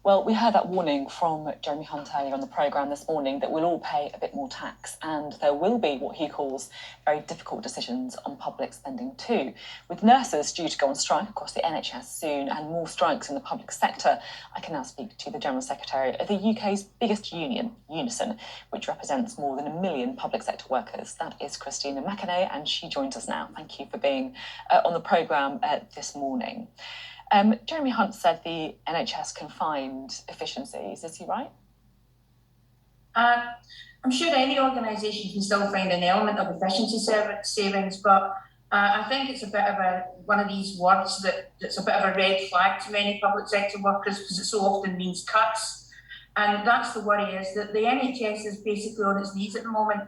Well, we heard that warning from Jeremy Hunt earlier on the programme this morning that we'll all pay a bit more tax, and there will be what he calls very difficult decisions on public spending too. With nurses due to go on strike across the NHS soon and more strikes in the public sector, I can now speak to the General Secretary of the UK's biggest union, Unison, which represents more than 1 million public sector workers. That is Christina McInerney, and she joins us now. Thank you for being on the programme this morning. Jeremy Hunt said the NHS can find efficiencies. Is he right? I'm sure any organisation can still find an element of efficiency savings, but I think it's a bit of one of these words that's a bit of a red flag to many public sector workers because it so often means cuts. And that's the worry, is that the NHS is basically on its knees at the moment.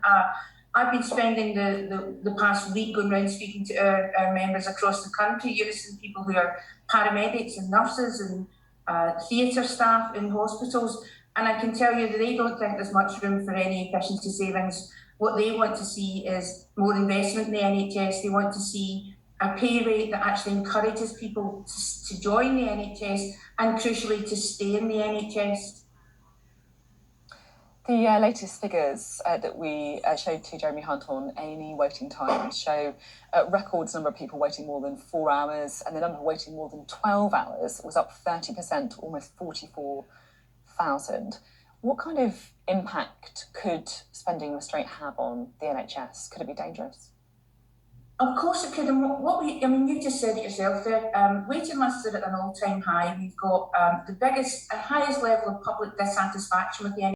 I've been spending the past week going around speaking to our members across the country, Unison people who are paramedics and nurses and theatre staff in hospitals, and I can tell you that they don't think there's much room for any efficiency savings. What they want to see is more investment in the NHS. They want to see a pay rate that actually encourages people to join the NHS and, crucially, to stay in the NHS. The latest figures that we showed to Jeremy Hunt on A&E waiting times show records number of people waiting more than 4 hours, and the number waiting more than 12 hours was up 30% to almost 44,000. What kind of impact could spending restraint have on the NHS? Could it be dangerous? Of course it could. And you just said it yourself there. Waiting lists are at an all-time high. We've got the highest level of public dissatisfaction with the NHS